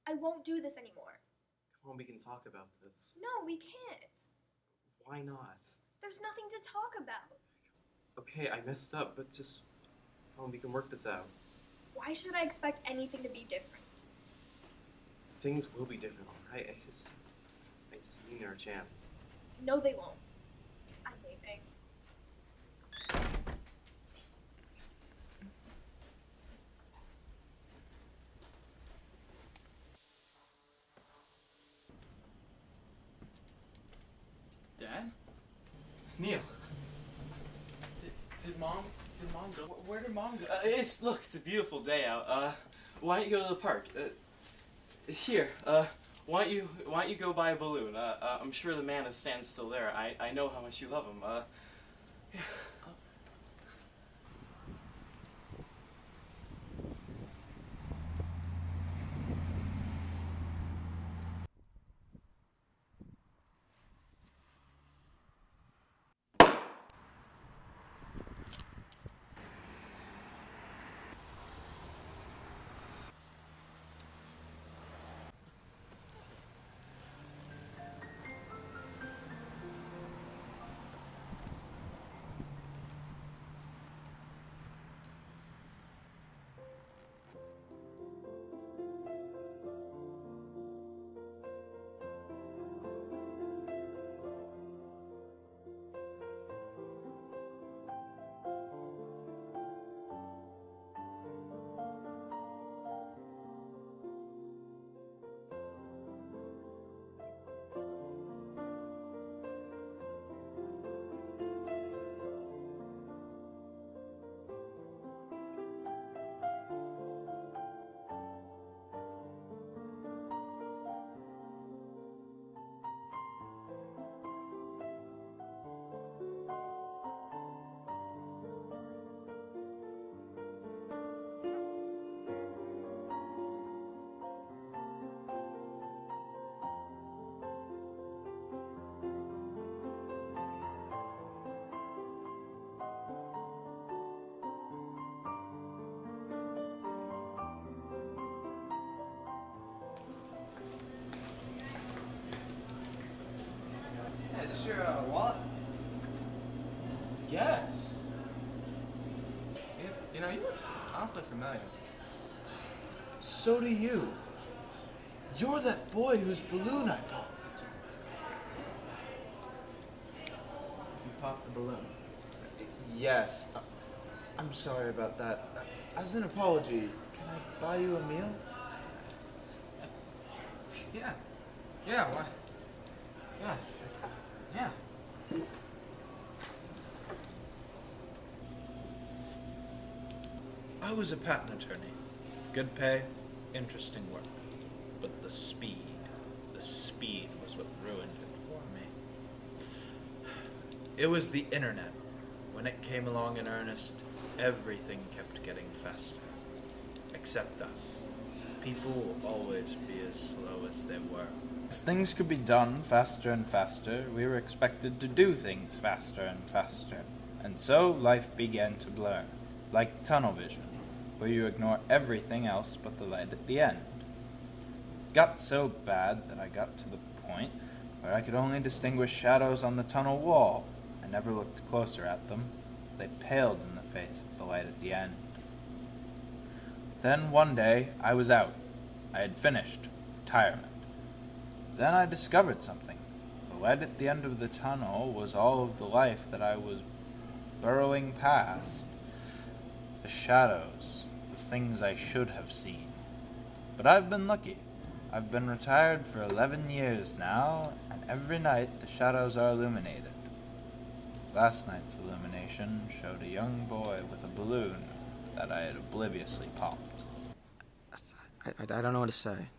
I won't do this anymore. Come on, we can talk about this. No, we can't. Why not? There's nothing to talk about. Okay, I messed up, but just... Come on, we can work this out. Why should I expect anything to be different? Things will be different, alright? I just need our chance. No, they won't. I'm leaving. Dad? Neil. Did mom go? Where did mom go? It's a beautiful day out. Why don't you go to the park? Here, why don't you go buy a balloon? I'm sure the man stands still there. I know how much you love him. Yeah. Is this your wallet? Yes. You know, you look awfully familiar. So do you. You're that boy whose balloon I popped. You popped the balloon. Yes. I'm sorry about that. As an apology, can I buy you a meal? Yeah. Yeah, why? Yeah. Yeah. I was a patent attorney. Good pay, interesting work. But the speed was what ruined it for me. It was the internet. When it came along in earnest, everything kept getting faster. Except us. People will always be as slow as they were. As things could be done faster and faster, we were expected to do things faster and faster. And so life began to blur, like tunnel vision, where you ignore everything else but the light at the end. It got so bad that I got to the point where I could only distinguish shadows on the tunnel wall. I never looked closer at them. They paled in the face of the light at the end. Then one day, I was out. I had finished retirement. Then I discovered something. The light at the end of the tunnel was all of the life that I was burrowing past. The shadows, the things I should have seen. But I've been lucky. I've been retired for 11 years now, and every night the shadows are illuminated. Last night's illumination showed a young boy with a balloon that I had obliviously popped. I don't know what to say.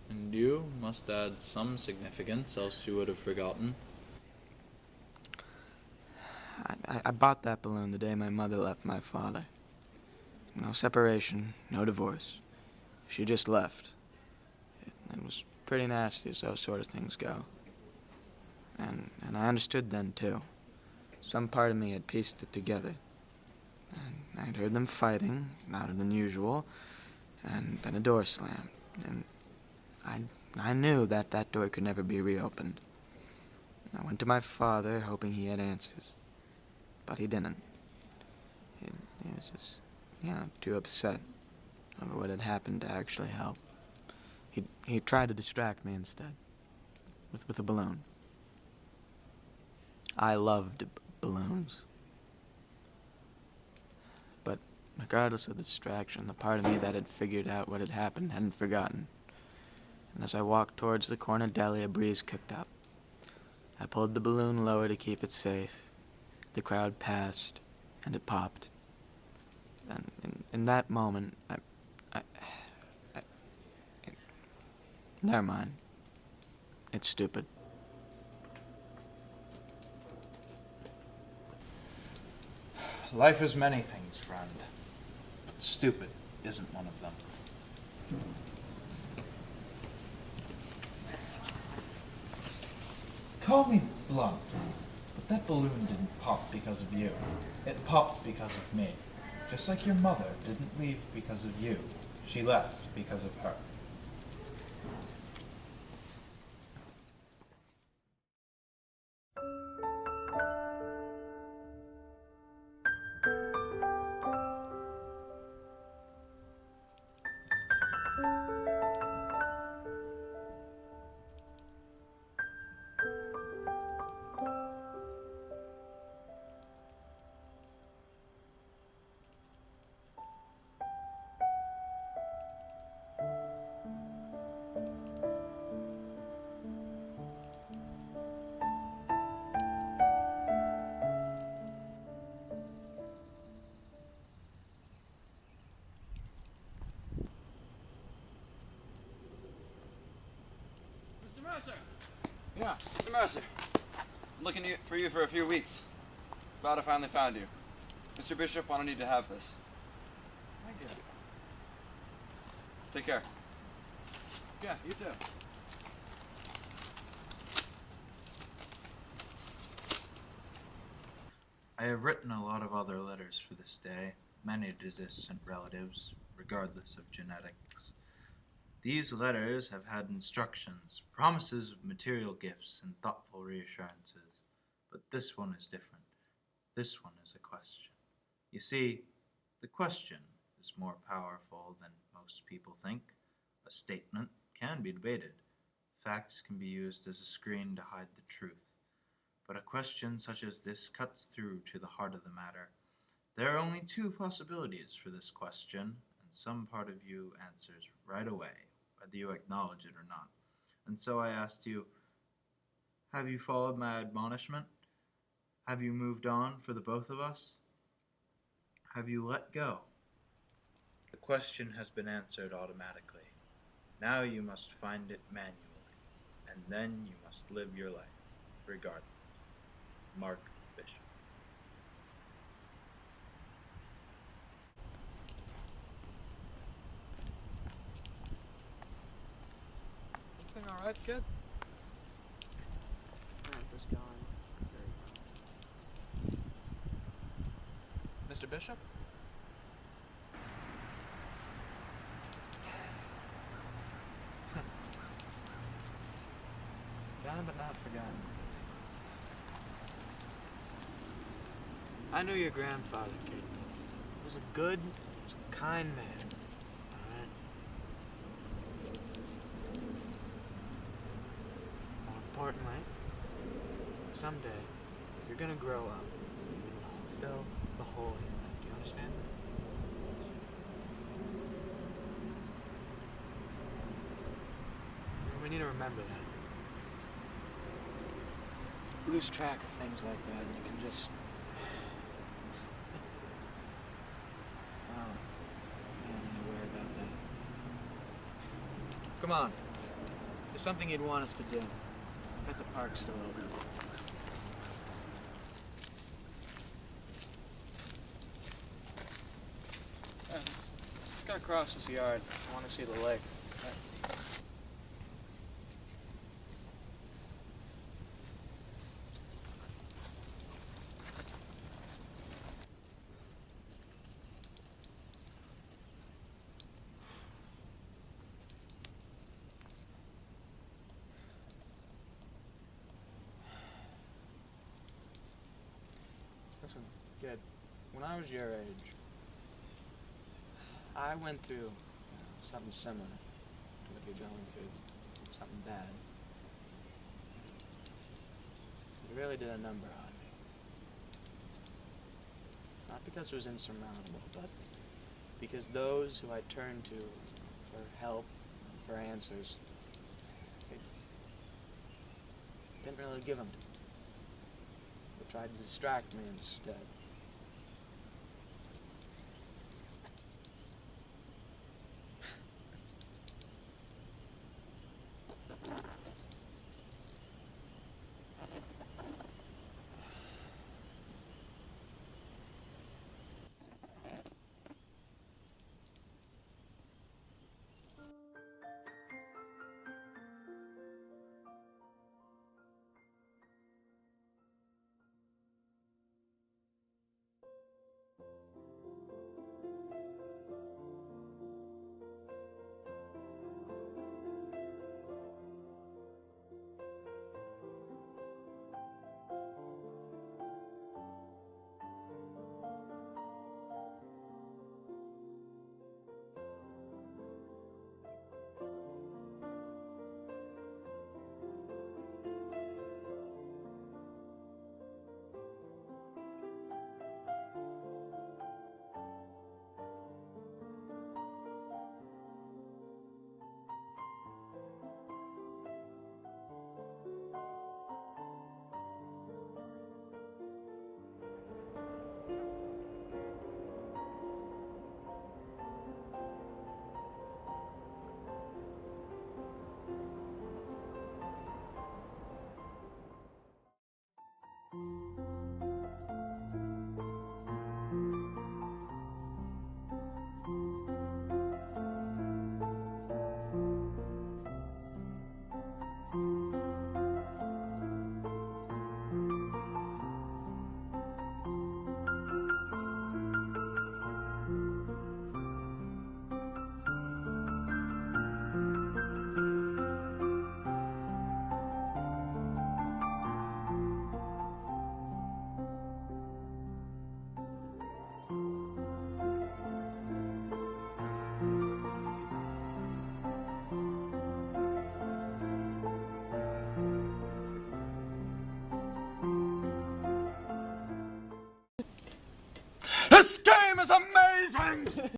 And you must add some significance, else you would have forgotten. I bought that balloon the day my mother left my father. No separation, no divorce. She just left. It was pretty nasty as those sort of things go. And I understood then, too. Some part of me had pieced it together. And I'd heard them fighting, louder than usual, and then a door slammed, and I knew that that door could never be reopened. I went to my father, hoping he had answers. But he didn't. He was just, too upset over what had happened to actually help. He tried to distract me instead, with a balloon. I loved balloons. But regardless of the distraction, the part of me that had figured out what had happened hadn't forgotten. And as I walked towards the corner deli, a breeze kicked up. I pulled the balloon lower to keep it safe. The crowd passed, and it popped. And in that moment, never mind. It's stupid. Life is many things, friend. But stupid isn't one of them. Call me blunt, but that balloon didn't pop because of you. It popped because of me. Just like your mother didn't leave because of you. She left because of her. Mercer! Yeah. Mr. Mercer, I'm looking for you for a few weeks. Glad I finally found you. Mr. Bishop, I don't need to have this. I get it. Take care. Yeah, you too. I have written a lot of other letters for this day, many to distant relatives, regardless of genetics. These letters have had instructions, promises of material gifts, and thoughtful reassurances. But this one is different. This one is a question. You see, the question is more powerful than most people think. A statement can be debated. Facts can be used as a screen to hide the truth. But a question such as this cuts through to the heart of the matter. There are only two possibilities for this question, and some part of you answers right away, whether you acknowledge it or not. And so I asked you, have you followed my admonishment? Have you moved on for the both of us? Have you let go? The question has been answered automatically. Now you must find it manually, and then you must live your life, regardless. Mark Bishop. Everything all right, kid? Just going. Mr. Bishop? Gone but not forgotten. I knew your grandfather, kid. He was a good, kind man. All right? More importantly, someday you're gonna grow up and fill the hole in your life. Do you understand? We need to remember that. You lose track of things like that, and you can just. Come on. There's something you'd want us to do. I bet the park's still open. Let's gotta cross this yard. I want to see the lake. kid, when I was your age, I went through something similar to what you're going through. Something bad. It really did a number on me. Not because it was insurmountable, but because those who I turned to for help, for answers, they didn't really give them to me. They tried to distract me instead. This game is amazing!